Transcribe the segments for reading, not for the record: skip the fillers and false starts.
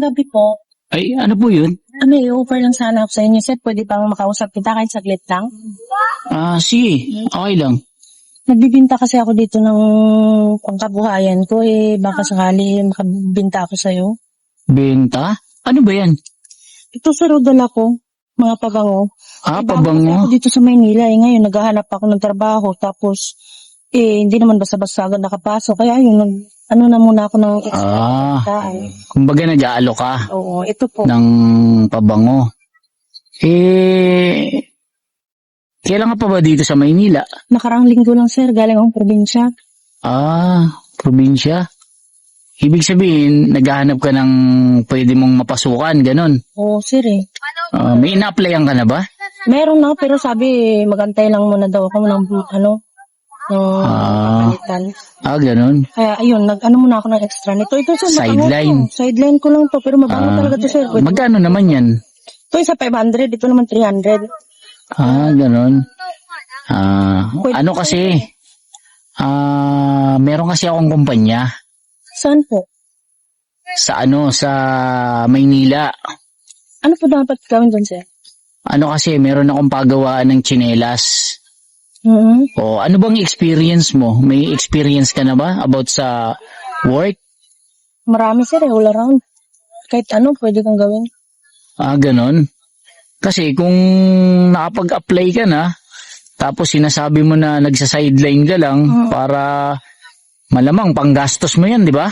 gabi po. Ay, ano po yun? May offer lang sana ako sa inyo, sir. Pwede bang makausap kita kahit saglit lang? Sige. Okay lang. Nagbibinta kasi ako dito ng pangkabuhayan ko baka sakali makabinta ako sa'yo. Benta? Ano ba yan? Ito sir, dala ko. Mga pabango. Bago kasi Pabango. ako dito sa Maynila ngayon naghahanap ako ng trabaho tapos hindi naman basta-basta agad nakapasok. Kaya yun, ano na muna ako ng extra. Kumbaga nag-aalo ka Oo, ito po. ng pabango. Kailan ka pa ba dito sa Maynila? Nakarang linggo lang sir, galing akong probinsya. Probinsya. Ibig sabihin, naghahanap ka ng pwede mong mapasukan, ganun. Oo sir May ina-applyan ka na ba? Meron na, pero sabi magantay lang muna daw ako ng palitan. Ganun. Kaya ayun, nag-ano muna ako ng extra nito. Ito sir, Sideline. Sideline ko lang to, pero mabango talaga to sir. Magkano naman yan? Ito isa 500, ito naman 300. Ganun. Ano kasi, meron kasi akong kumpanya Saan po? sa Maynila. Ano po dapat gawin doon sir? Ano kasi, meron akong pagawaan ng tsinelas. Ano bang experience mo? May experience ka na ba about sa work? Marami sir all around. Kahit ano, pwede kang gawin. Ganon. Kasi kung nakapag-apply ka na, tapos sinasabi mo na nagsa-sideline ka lang para malamang panggastos mo yan, di ba?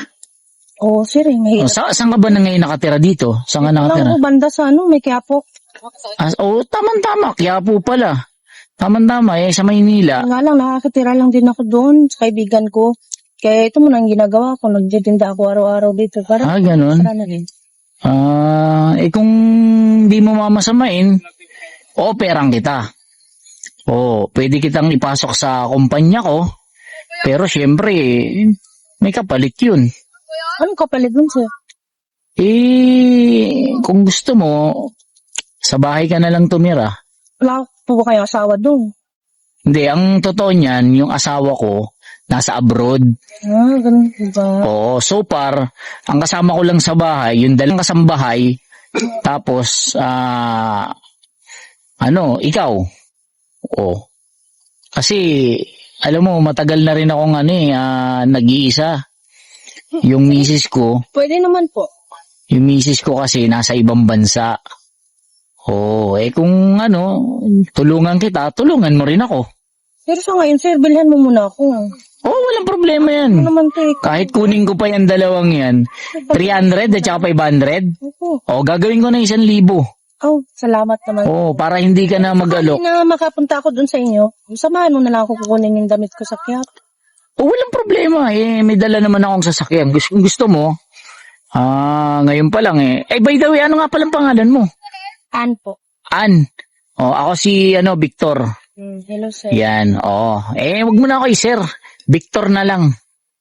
Oo sir, mahirap. Saan ka ba na ngayon nakatira dito? Saan ka nakatira? Lang banda sa may Quiapo. Tama-tama. Quiapo pala. Tama-tama, sa Maynila. Nga lang, nakakatira lang din ako doon sa kaibigan ko. Kaya ito muna ang ginagawa ko. Nagtitinda ako araw-araw dito. Para Ganon. na rin. Kung di mo mamasamain, operang kita. Pwede kitang ipasok sa kumpanya ko. Pero syempre, may kapalit yun. Anong kapalit dun sir? Kung gusto mo, sa bahay ka na lang tumira. Wala po ba kayong asawa doon? Hindi, ang totoo niyan, yung asawa ko, nasa abroad. Ganun ba? Oo, so far, ang kasama ko lang sa bahay, yung dalang kasambahay, tapos, ikaw. Kasi, alam mo, matagal na rin akong nag-iisa. Yung misis ko, Pwede naman po. yung misis ko kasi nasa ibang bansa. Kung tulungan kita, tulungan mo rin ako. Pero sa ngayon sir, bilhan mo muna ako. Walang problema yan. Ano naman to Kahit kunin ko pa yan dalawang yan, 300 at saka 500. Gagawin ko na 1,000. Salamat naman. Para hindi ka na mag-alok. Hindi na makapunta ako dun sa inyo. Samahan mo na lang ako kukunin yung damit ko sa Quiapo. Walang problema. May dala naman akong sasakyan. Kung gusto mo, ngayon pa lang by the way, ano nga palang pangalan mo? Ann po. Ann. Ako si Victor. Hello sir. Yan, wag mo na ako sir. Victor na lang.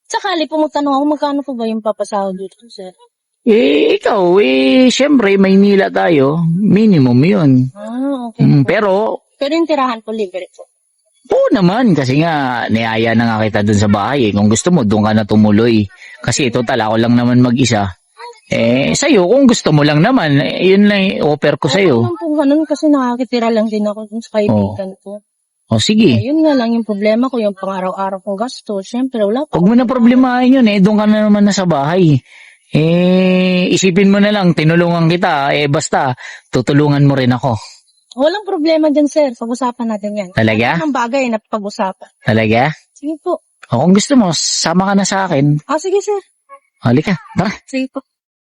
Sakali pumutanong ako, magkano po ba yung papasahod dito sir? Ikaw, syempre, Maynila tayo. Minimum yun. Okay. Pero yung tirahan po, libre po. Oo naman, kasi nga, niyaya na nga kita dun sa bahay. Kung gusto mo, dun ka na tumuloy. Kasi total, ako lang naman mag-isa. Sa'yo, kung gusto mo lang naman, yun lang offer ko sa'yo. Ano po ganun, kasi nakakitira lang din ako dun sa kaibigan ko. Sige. Yun nga lang yung problema ko, yung pang-araw-araw kong gasto. Siyempre, wala pa. Huwag mo na problemahin yun, doon ka na naman nasa bahay. Isipin mo na lang, tinulungan kita, basta, tutulungan mo rin ako. Walang problema dyan, sir. Pag-usapan natin yan. Talaga? Anong bagay na pag-usapan? Talaga? Sige po. Kung gusto mo, sama ka na sa akin. Sige, sir. Halika, tara. Sige po.